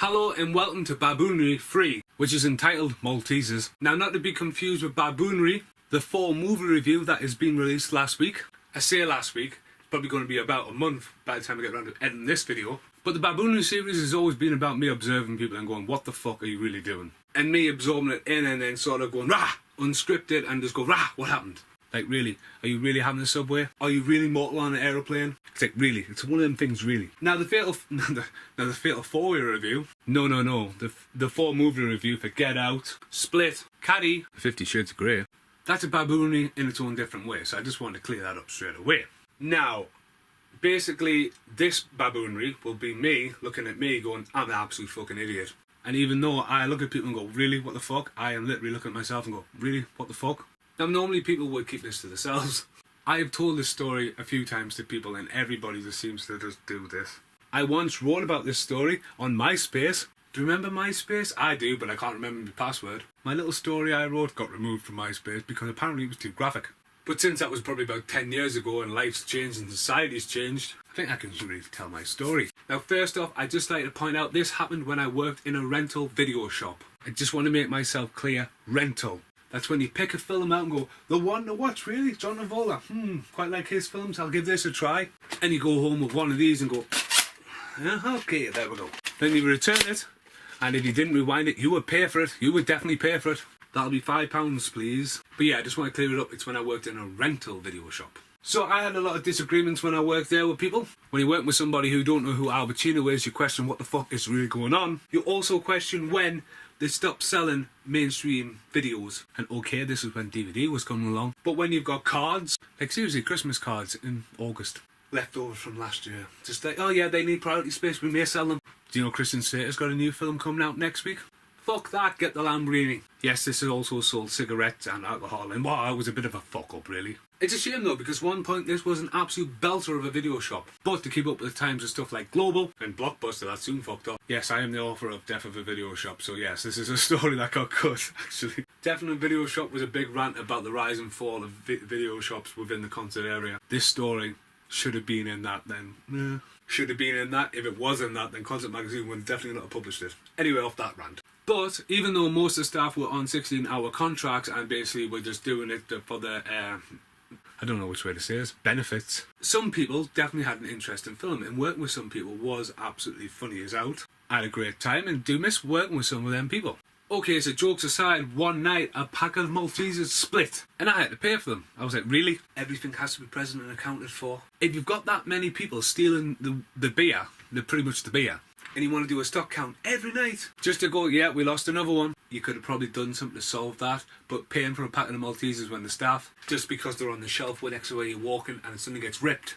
Hello and welcome to Baboonery 3, which is entitled Maltesers. Now, not to be confused with Baboonery, the 4 movie review that has been released last week. I say last week, it's probably going to be about a month by the time I get around to editing this video. But the Baboonery series has always been about me observing people and going, what the fuck are you really doing? And me absorbing it in and then sort of going, rah, unscripted, and just go, rah, what happened? Like, really? Are you really having a subway? Are you really mortal on an aeroplane? It's like, really? It's one of them things, really. Now, the Fatal 4-way review. No. The 4 movie review for Get Out, Split, Caddy, 50 Shades of Grey. That's a Baboonery in its own different way, so I just wanted to clear that up straight away. Now, basically, this Baboonery will be me looking at me going, I'm an absolute fucking idiot. And even though I look at people and go, really, what the fuck? I am literally looking at myself and go, really, what the fuck? Now, normally people would keep this to themselves. I have told this story a few times to people and everybody just seems to just do this. I once wrote about this story on MySpace. Do you remember MySpace? I do, but I can't remember my password. My little story I wrote got removed from MySpace because apparently it was too graphic. But since that was probably about 10 years ago and life's changed and society's changed, I think I can really tell my story. Now, first off, I'd just like to point out this happened when I worked in a rental video shop. I just want to make myself clear, rental. That's when you pick a film out and go, the one to watch, really? John Travolta. Quite like his films, I'll give this a try. And you go home with one of these and go, okay, there we go. Then you return it, and if you didn't rewind it, you would pay for it. You would definitely pay for it. That'll be £5, please. But yeah, I just want to clear it up. It's when I worked in a rental video shop. So I had a lot of disagreements when I worked there with people. When you work with somebody who don't know who Al Pacino is, you question what the fuck is really going on. You also question when they stopped selling mainstream videos. And okay, this is when DVD was coming along. But when you've got cards, like seriously, Christmas cards in August, left over from last year. Just like, oh yeah, they need priority space, we may sell them. Do you know Christian Slater's got a new film coming out next week? Fuck that, get the Lamborghini. Yes, this has also sold cigarettes and alcohol, and wow, it was a bit of a fuck up, really. It's a shame though, because one point this was an absolute belter of a video shop. But to keep up with the times of stuff like Global and Blockbuster, that soon fucked up. Yes, I am the author of Death of a Video Shop, so yes, this is a story that got cut, actually. Death of a Video Shop was a big rant about the rise and fall of video shops within the concert area. This story should have been in that then. Should have been in that. If it was in that, then Concert Magazine would definitely not have published it. Anyway, off that rant. But even though most of the staff were on 16-hour contracts and basically were just doing it for the, I don't know which way to say this, benefits, some people definitely had an interest in film, and working with some people was absolutely funny as out. I had a great time and do miss working with some of them people. Okay, so jokes aside, one night a pack of Maltesers split and I had to pay for them. I was like, really? Everything has to be present and accounted for? If you've got that many people stealing the beer, pretty much the beer, and you want to do a stock count every night just to go, yeah, we lost another one, you could have probably done something to solve that. But paying for a pack of Maltesers when the staff, just because they're on the shelf next to where you're walking and it suddenly gets ripped.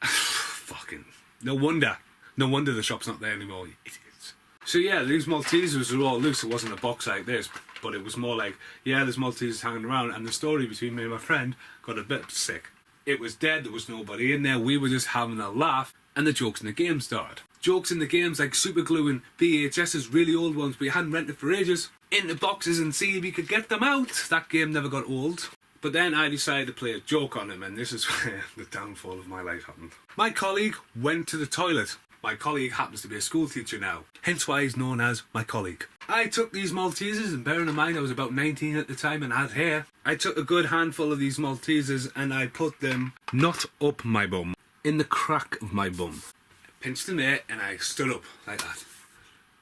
Fucking, no wonder the shop's not there anymore, you idiots. So yeah, these Maltesers were all loose. It wasn't a box like this, but it was more like, yeah, there's Maltesers hanging around, and the story between me and my friend got a bit sick. It was dead, there was nobody in there, we were just having a laugh, and the jokes in the game started. Jokes in the games like super gluing VHS's, really old ones we hadn't rented for ages, into boxes and see if we could get them out. That game never got old. But then I decided to play a joke on him, and this is where the downfall of my life happened. My colleague went to the toilet. My colleague happens to be a school teacher now, hence why he's known as my colleague. I took these Maltesers, and bearing in mind I was about 19 at the time and had hair, I took a good handful of these Maltesers and I put them not up my bum, in the crack of my bum. I pinched them there and I stood up like that.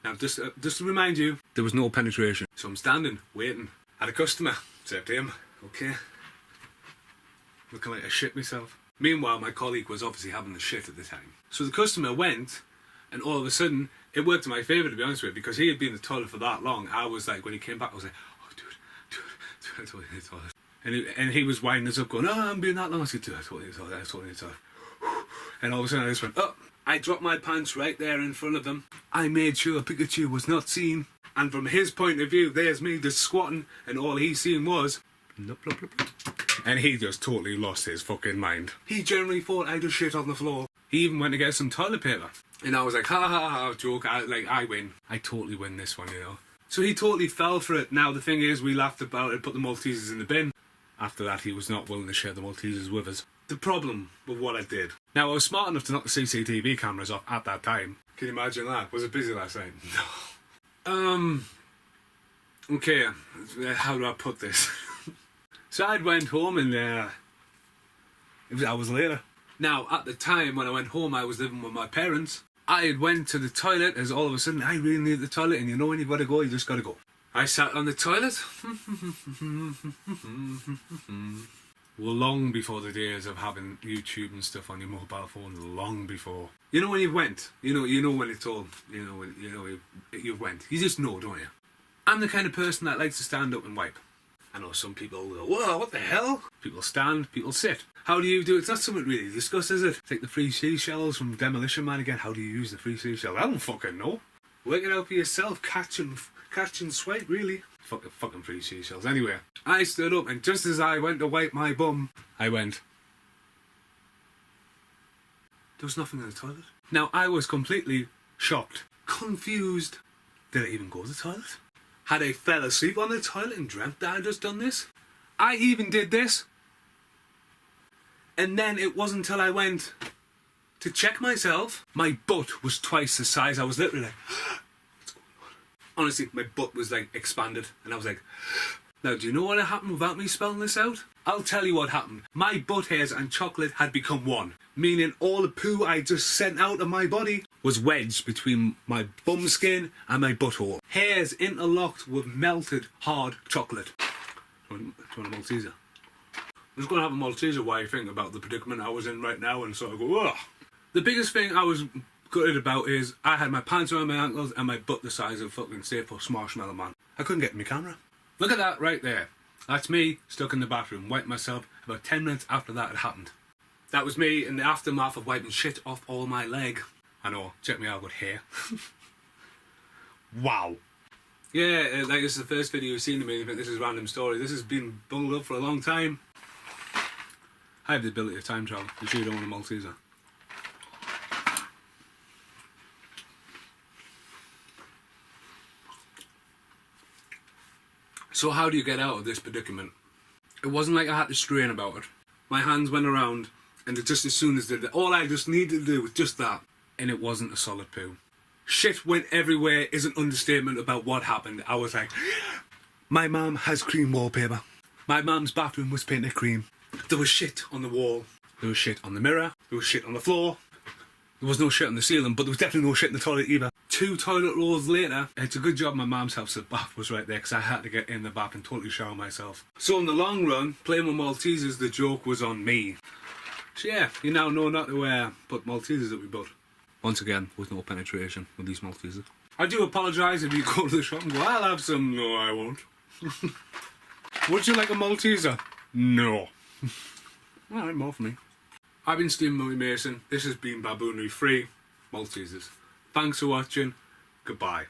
Now just to remind you, there was no penetration. So I'm standing, waiting. Had a customer, said to him, okay, looking like I shit myself. Meanwhile, my colleague was obviously having the shit at the time. So the customer went, and all of a sudden, it worked in my favour, to be honest with you, because he had been in the toilet for that long. I was like, when he came back, I was like, oh, dude, I totally need the toilet. And he was winding us up, going, oh, I haven't been that long. I said, dude, I totally need the toilet. And all of a sudden, I just went, oh, I dropped my pants right there in front of them. I made sure Pikachu was not seen. And from his point of view, there's me just squatting, and all he seen was, blup, blup, blup, blup. And he just totally lost his fucking mind. He generally thought I just shit on the floor. He even went to get some toilet paper. And I was like, ha ha ha, joke, I win. I totally win this one, you know. So he totally fell for it. Now the thing is, we laughed about it, put the Maltesers in the bin. After that, he was not willing to share the Maltesers with us. the problem with what I did. Now, I was smart enough to knock the CCTV cameras off at that time. Can you imagine that? Was it busy last night? No. Okay, how do I put this? So I went home and it was hours later. Now, at the time when I went home, I was living with my parents. I had went to the toilet as all of a sudden, I really need the toilet, and you know when you've got to go, you just got to go. I sat on the toilet. Well, long before the days of having YouTube and stuff on your mobile phone, long before. You know when you went, you know when it's all, you've went. You just know, don't you? I'm the kind of person that likes to stand up and wipe. I know some people go, whoa, what the hell? People stand, people sit. How do you do it? It's not something really discussed, is it? Take the free seashells from Demolition Man again. How do you use the free seashells? I don't fucking know. Work it out for yourself. Catch and swipe, really. Fucking free seashells. Anyway, I stood up and just as I went to wipe my bum, I went. There was nothing in the toilet. Now, I was completely shocked, confused. Did I even go to the toilet? Had I fell asleep on the toilet and dreamt that I'd just done this? I even did this. And then it wasn't until I went to check myself, my butt was twice the size. I was literally like, what's going on? Honestly, my butt was like expanded and I was like, now do you know what happened without me spelling this out? I'll tell you what happened. My butt hairs and chocolate had become one, meaning all the poo I just sent out of my body was wedged between my bum skin and my butthole. Hairs interlocked with melted hard chocolate. Do you want a Malteser? I'm just going to have a Malteser while I think about the predicament I was in right now and sort of go, ugh. The biggest thing I was gutted about is I had my pants around my ankles and my butt the size of fucking Staples Marshmallow Man. I couldn't get in my camera. Look at that right there. That's me stuck in the bathroom, wiped myself about 10 minutes after that had happened. That was me in the aftermath of wiping shit off all my leg. I know, check me out, I've got hair. Wow. Yeah, like this is the first video you've seen of me, but this is a random story. This has been bundled up for a long time. I have the ability to time travel. You sure you don't want a Malteser? So how do you get out of this predicament? It wasn't like I had to strain about it. My hands went around and just as soon as they did, all I just needed to do was just that. And it wasn't a solid poo. Shit went everywhere is an understatement about what happened. I was like, my mum has cream wallpaper. My mum's bathroom was painted cream. There was shit on the wall. There was shit on the mirror. There was shit on the floor. There was no shit on the ceiling, but there was definitely no shit in the toilet either. 2 toilet rolls later, it's a good job my mum's house, the bath was right there because I had to get in the bath and totally shower myself. So in the long run, playing with Maltesers, the joke was on me. So yeah, you now know not to put Maltesers up your butt. Once again, with no penetration with these Maltesers. I do apologise if you go to the shop and go, I'll have some. No, I won't. Would you like a Malteser? No. Alright, more for me. I've been Steve Murray Mason. This has been Baboonery Free Maltesers. Thanks for watching. Goodbye.